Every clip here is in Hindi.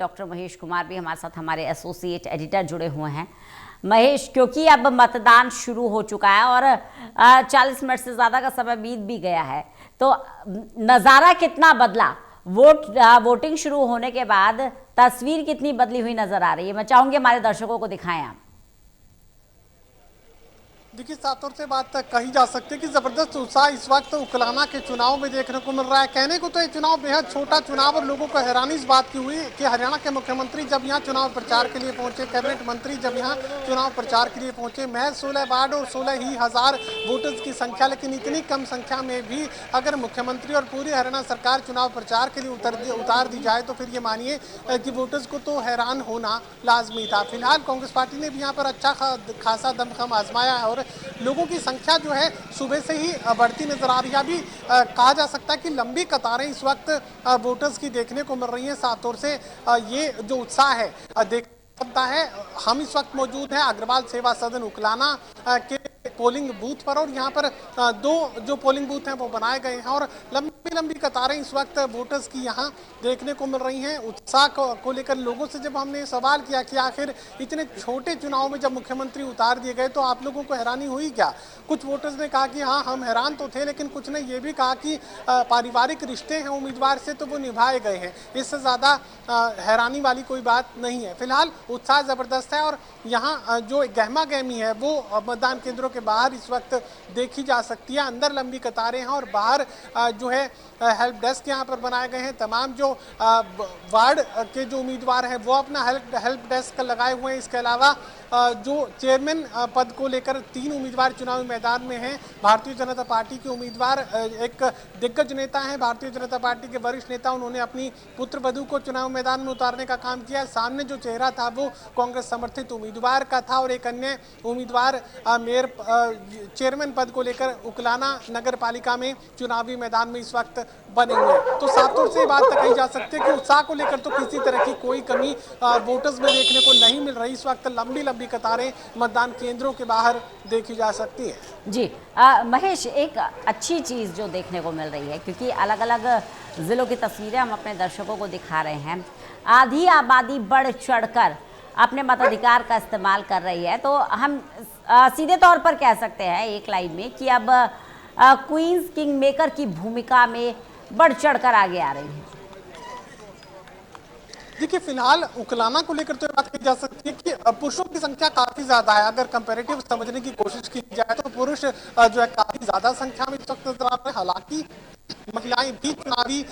डॉक्टर महेश कुमार भी हमारे साथ, हमारे एसोसिएट एडिटर जुड़े हुए हैं। महेश, क्योंकि अब मतदान शुरू हो चुका है और 40 मिनट से ज़्यादा का समय बीत भी गया है, तो नज़ारा कितना बदला? वोटिंग शुरू होने के बाद तस्वीर कितनी बदली हुई नजर आ रही है? मैं चाहूंगी हमारे दर्शकों को दिखाएं आप। देखिए, साफ तौर से बात कही जा सकती है कि जबरदस्त उत्साह इस वक्त उकलाना के चुनाव में देखने को मिल रहा है। कहने को तो ये चुनाव बेहद छोटा चुनाव, और लोगों को हैरानी इस बात की हुई कि हरियाणा के मुख्यमंत्री जब यहाँ चुनाव प्रचार के लिए पहुंचे, कैबिनेट मंत्री जब यहाँ चुनाव प्रचार के लिए पहुंचे, महज 16 वार्ड और 16 ही हजार वोटर्स की संख्या, लेकिन इतनी कम संख्या में भी अगर मुख्यमंत्री और पूरी हरियाणा सरकार चुनाव प्रचार के लिए उतार दी जाए तो फिर ये मानिए कि वोटर्स को तो हैरान होना लाजमी था। फिलहाल कांग्रेस पार्टी ने भी यहाँ पर अच्छा खासा दमखम आजमाया है और लोगों की संख्या जो है सुबह से ही बढ़ती नजर आ रही है। अभी कहा जा सकता है कि लंबी कतारें इस वक्त वोटर्स की देखने को मिल रही हैं। साफ तौर से ये जो उत्साह है देख सकता है। हम इस वक्त मौजूद हैं अग्रवाल सेवा सदन उकलाना के पोलिंग बूथ पर, और यहाँ पर दो जो पोलिंग बूथ हैं वो बनाए गए हैं और लंबी लंबी कतारें इस वक्त वोटर्स की यहाँ देखने को मिल रही हैं। उत्साह को लेकर लोगों से जब हमने सवाल किया कि आखिर इतने छोटे चुनाव में जब मुख्यमंत्री उतार दिए गए तो आप लोगों को हैरानी हुई क्या, कुछ वोटर्स ने कहा कि हाँ, हम हैरान तो थे, लेकिन कुछ ने ये भी कहा कि पारिवारिक रिश्ते हैं उम्मीदवार से तो वो निभाए गए हैं, इससे ज़्यादा हैरानी वाली कोई बात नहीं है। फिलहाल उत्साह ज़बरदस्त है और यहाँ जो गहमा गहमी है वो मतदान केंद्रों के बाहर इस वक्त देखी जा सकती है। अंदर लंबी कतारें हैं और बाहर जो है हेल्प डेस्क यहाँ पर बनाए गए हैं। तमाम जो वार्ड के जो उम्मीदवार हैं वो अपना हेल्प डेस्क लगाए हुए हैं। इसके अलावा जो चेयरमैन पद को लेकर 3 उम्मीदवार चुनावी मैदान में हैं। भारतीय जनता पार्टी के उम्मीदवार एक दिग्गज नेता हैं, भारतीय जनता पार्टी के वरिष्ठ नेता, उन्होंने अपनी पुत्र वधू को चुनाव मैदान में उतारने का काम किया। सामने जो चेहरा था वो कांग्रेस समर्थित उम्मीदवार का था और एक अन्य उम्मीदवार मेयर चेयरमैन पद को लेकर उकलाना नगर पालिका में चुनावी मैदान में इस वक्त बने हुए हैं। तो साफ तौर से बात कही जा सकती है कि उत्साह को लेकर तो किसी तरह की कोई कमी वोटर्स में देखने को नहीं मिल रही। इस वक्त लंबी लंबी कतारें मतदान केंद्रों के बाहर देखी जा सकती है। जी महेश, एक अच्छी चीज़ जो देखने को मिल रही है, क्योंकि अलग अलग ज़िलों की तस्वीरें हम अपने दर्शकों को दिखा रहे हैं, आधी आबादी बढ़ चढ़कर अपने मताधिकार का इस्तेमाल कर रही है, तो हम सीधे तौर पर कह सकते हैं एक लाइन में कि अब क्वींस किंग मेकर की भूमिका में बढ़ चढ़कर आगे आ रही है। देखिए, फिलहाल उकलाना को लेकर तो बात की जा सकती है कि पुरुषों की संख्या काफी ज्यादा है। अगर कंपैरेटिव समझने की कोशिश की जाए तो पुरुष जो है काफी ज्यादा संख्या में इस वक्त नजर आ रहे हैं। हालांकि महिलाएं भी चुनावी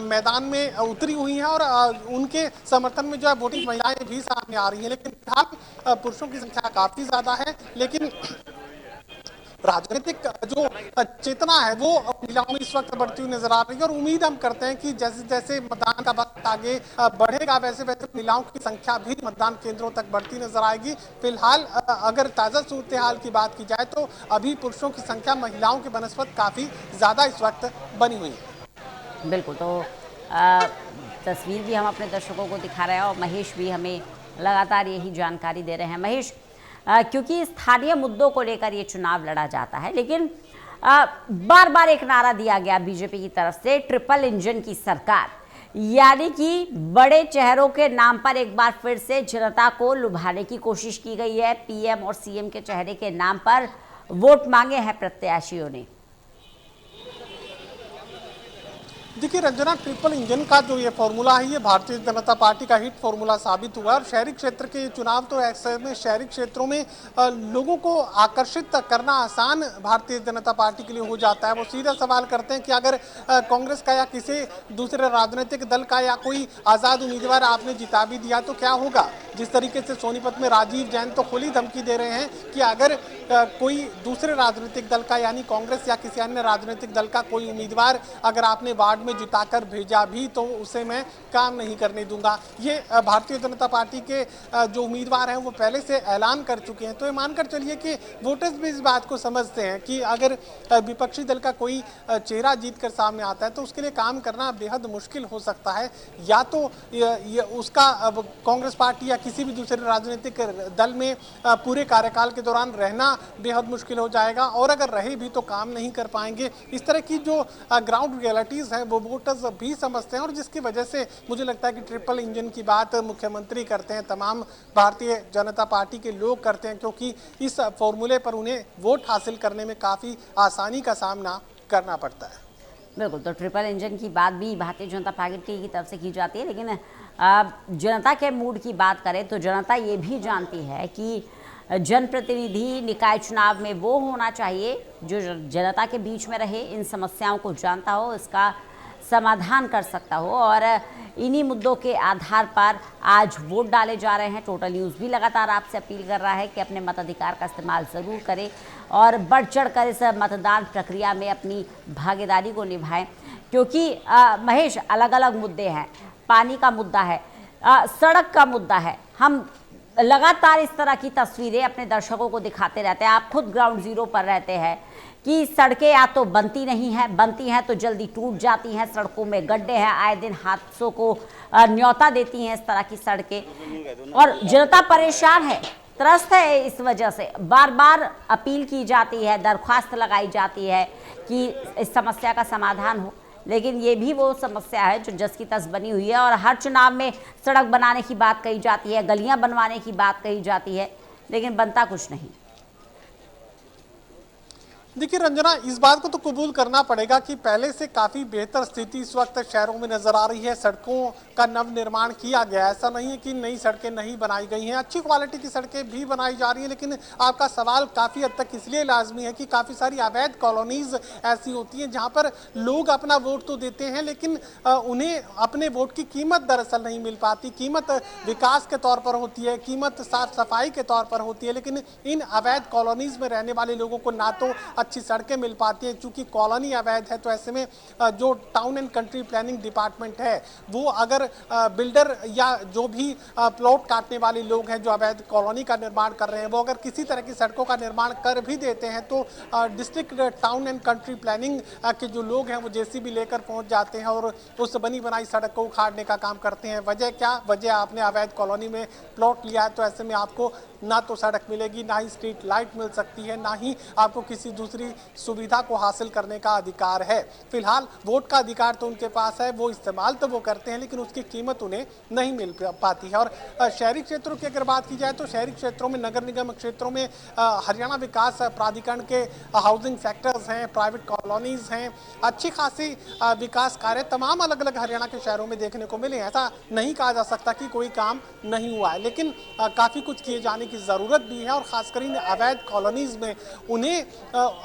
मैदान में उतरी हुई हैं और उनके समर्थन में जो है वोटिंग महिलाएं भी सामने आ रही हैं, लेकिन फिलहाल पुरुषों की संख्या काफी ज्यादा है। लेकिन राजनीतिक जो चेतना है वो महिलाओं में इस वक्त बढ़ती हुई नजर आ रही है और उम्मीद हम करते हैं कि जैसे जैसे मतदान का वक्त आगे बढ़ेगा वैसे वैसे महिलाओं की संख्या भी मतदान केंद्रों तक बढ़ती नजर आएगी। फिलहाल अगर ताज़ा सूरत हाल की बात की जाए तो अभी पुरुषों की संख्या महिलाओं की बनस्पत काफ़ी ज़्यादा इस वक्त बनी हुई है। बिल्कुल, तो तस्वीर भी हम अपने दर्शकों को दिखा रहे हैं और महेश भी हमें लगातार यही जानकारी दे रहे हैं। महेश, क्योंकि स्थानीय मुद्दों को लेकर ये चुनाव लड़ा जाता है, लेकिन बार बार एक नारा दिया गया बीजेपी की तरफ से, ट्रिपल इंजन की सरकार, यानी कि बड़े चेहरों के नाम पर एक बार फिर से जनता को लुभाने की कोशिश की गई है। पीएम और सीएम के चेहरे के नाम पर वोट मांगे हैं प्रत्याशियों ने। देखिए रंजना, ट्रिपल इंजन का जो ये फॉर्मूला है ये भारतीय जनता पार्टी का हिट फॉर्मूला साबित हुआ और शहरी क्षेत्र के चुनाव तो ऐसे में शहरी क्षेत्रों में लोगों को आकर्षित करना आसान भारतीय जनता पार्टी के लिए हो जाता है। वो सीधा सवाल करते हैं कि अगर कांग्रेस का या किसी दूसरे राजनीतिक दल का या कोई आज़ाद उम्मीदवार आपने जिता भी दिया तो क्या होगा। जिस तरीके से सोनीपत में राजीव जैन तो खुली धमकी दे रहे हैं कि अगर कोई दूसरे राजनीतिक दल का यानी कांग्रेस या किसी अन्य राजनीतिक दल का कोई उम्मीदवार अगर आपने वार्ड में जिताकर भेजा भी तो उसे मैं काम नहीं करने दूंगा। ये भारतीय जनता पार्टी के जो उम्मीदवार हैं वो पहले से ऐलान कर चुके हैं। तो ये मानकर चलिए कि वोटर्स भी इस बात को समझते हैं कि अगर विपक्षी दल का कोई चेहरा जीत कर सामने आता है तो उसके लिए काम करना बेहद मुश्किल हो सकता है। या तो उसका कांग्रेस पार्टी या किसी भी दूसरे राजनीतिक दल में पूरे कार्यकाल के दौरान रहना बेहद मुश्किल हो जाएगा, और अगर रहे भी तो काम नहीं कर पाएंगे। इस तरह की जो ग्राउंड रियलिटीज़ हैं वो वोटर्स भी समझते हैं, और जिसकी वजह से मुझे लगता है कि ट्रिपल इंजन की बात मुख्यमंत्री करते हैं, तमाम भारतीय जनता पार्टी के लोग करते हैं, क्योंकि इस फॉर्मूले पर उन्हें वोट हासिल करने में काफ़ी आसानी का सामना करना पड़ता है। बिल्कुल, तो ट्रिपल इंजन की बात भी भारतीय जनता पार्टी की तरफ से की जाती है, लेकिन जनता के मूड की बात करें तो जनता ये भी जानती है कि जनप्रतिनिधि निकाय चुनाव में वो होना चाहिए जो जनता के बीच में रहे, इन समस्याओं को जानता हो, इसका समाधान कर सकता हो, और इन्हीं मुद्दों के आधार पर आज वोट डाले जा रहे हैं। टोटल न्यूज़ भी लगातार आपसे अपील कर रहा है कि अपने मताधिकार का इस्तेमाल ज़रूर करें और बढ़ चढ़ कर इस मतदान प्रक्रिया में अपनी भागीदारी को निभाएं, क्योंकि महेश, अलग अलग मुद्दे हैं। पानी का मुद्दा है, सड़क का मुद्दा है। हम लगातार इस तरह की तस्वीरें अपने दर्शकों को दिखाते रहते हैं। आप खुद ग्राउंड जीरो पर रहते हैं कि सड़कें या तो बनती नहीं हैं, बनती हैं तो जल्दी टूट जाती हैं, सड़कों में गड्ढे हैं, आए दिन हादसों को न्योता देती हैं इस तरह की सड़कें, और जनता परेशान है, त्रस्त है। इस वजह से बार बार अपील की जाती है, दरख्वास्त लगाई जाती है कि इस समस्या का समाधान हो, लेकिन ये भी वो समस्या है जो जस की तस बनी हुई है, और हर चुनाव में सड़क बनाने की बात कही जाती है, गलियां बनवाने की बात कही जाती है, लेकिन बनता कुछ नहीं। देखिए रंजना, इस बात को तो कबूल करना पड़ेगा कि पहले से काफ़ी बेहतर स्थिति इस वक्त शहरों में नज़र आ रही है। सड़कों का नव निर्माण किया गया है, ऐसा नहीं है कि नई सड़कें नहीं बनाई गई हैं, अच्छी क्वालिटी की सड़कें भी बनाई जा रही हैं। लेकिन आपका सवाल काफ़ी हद तक इसलिए लाजमी है कि काफ़ी सारी अवैध कॉलोनीज़ ऐसी होती हैं जहाँ पर लोग अपना वोट तो देते हैं, लेकिन उन्हें अपने वोट की कीमत दरअसल नहीं मिल पाती। कीमत विकास के तौर पर होती है, कीमत साफ सफाई के तौर पर होती है, लेकिन इन अवैध कॉलोनीज़ में रहने वाले लोगों को ना तो अच्छी सड़कें मिल पाती हैं, चूंकि कॉलोनी अवैध है। तो ऐसे में जो town and country planning department है वो अगर बिल्डर या जो भी प्लॉट काटने वाले लोग हैं जो अवैध कॉलोनी का निर्माण कर रहे हैं, वो अगर किसी तरह की सड़कों का निर्माण कर भी देते हैं तो district town and country planning के जो लोग हैं वो जेसीबी लेकर पहुंच जाते हैं और उस बनी बनाई सड़क को उखाड़ने का काम करते हैं। वजह क्या? वजह आपने अवैध कॉलोनी में प्लॉट लिया है, तो ऐसे में आपको ना तो सड़क मिलेगी, ना ही स्ट्रीट लाइट मिल सकती है, ना ही आपको किसी दूसरी सुविधा को हासिल करने का अधिकार है। फिलहाल वोट का अधिकार तो उनके पास है, वो इस्तेमाल तो वो करते हैं, लेकिन उसकी कीमत उन्हें नहीं मिल पाती है। और शहरी क्षेत्रों की अगर बात की जाए तो शहरी क्षेत्रों में, नगर निगम क्षेत्रों में हरियाणा विकास प्राधिकरण के हाउसिंग सेक्टर्स हैं, प्राइवेट कॉलोनीज हैं, अच्छी खासी विकास कार्य तमाम अलग अलग हरियाणा के शहरों में देखने को मिले। ऐसा नहीं कहा जा सकता कि कोई काम नहीं हुआ है, लेकिन काफ़ी कुछ किए जाने की ज़रूरत भी है। और खासकर इन अवैध कॉलोनीज में उन्हें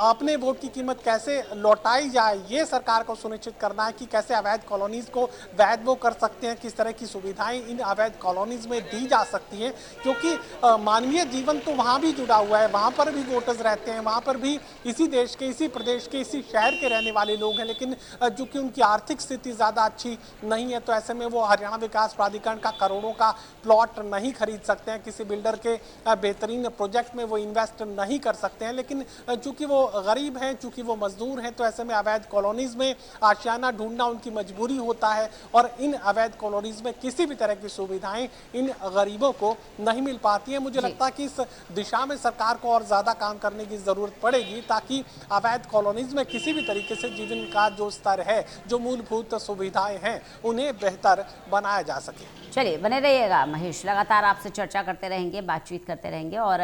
अपने वोट की कीमत कैसे लौटाई जाए, ये सरकार को सुनिश्चित करना है कि कैसे अवैध कॉलोनीज को वैध वो कर सकते हैं, किस तरह की सुविधाएं इन अवैध कॉलोनीज में दी जा सकती हैं, क्योंकि मानवीय जीवन तो वहाँ भी जुड़ा हुआ है, वहाँ पर भी वोटर्स रहते हैं, वहाँ पर भी इसी देश के, इसी प्रदेश के, इसी शहर के रहने वाले लोग हैं, लेकिन चूंकि उनकी आर्थिक स्थिति ज़्यादा अच्छी नहीं है तो ऐसे में वो हरियाणा विकास प्राधिकरण का करोड़ों का प्लॉट नहीं खरीद सकते हैं, किसी बिल्डर के बेहतरीन प्रोजेक्ट में वो इन्वेस्ट नहीं कर सकते हैं। लेकिन चूंकि वो गरीब हैं, चूंकि वो मजदूर हैं, तो ऐसे में अवैध कॉलोनीज में आशियाना ढूंढना उनकी मजबूरी होता है और इन अवैध कॉलोनीज में किसी भी तरह की सुविधाएं इन गरीबों को नहीं मिल पाती हैं। मुझे लगता है कि इस दिशा में सरकार को और ज़्यादा काम करने की ज़रूरत पड़ेगी ताकि अवैध कॉलोनीज में किसी भी तरीके से जीवन का जो स्तर है, जो मूलभूत सुविधाएं हैं, उन्हें बेहतर बनाया जा सके। चलिए, बने रहिएगा महेश, लगातार आपसे चर्चा करते रहेंगे, बातचीत करते रहेंगे। और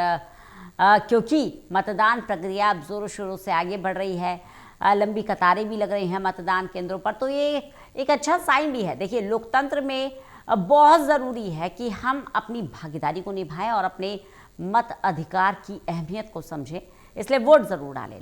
क्योंकि मतदान प्रक्रिया अब जोरों शोरों से आगे बढ़ रही है, लंबी कतारें भी लग रही हैं मतदान केंद्रों पर, तो ये एक अच्छा साइन भी है। देखिए, लोकतंत्र में बहुत ज़रूरी है कि हम अपनी भागीदारी को निभाएं और अपने मत अधिकार की अहमियत को समझें, इसलिए वोट ज़रूर डालें।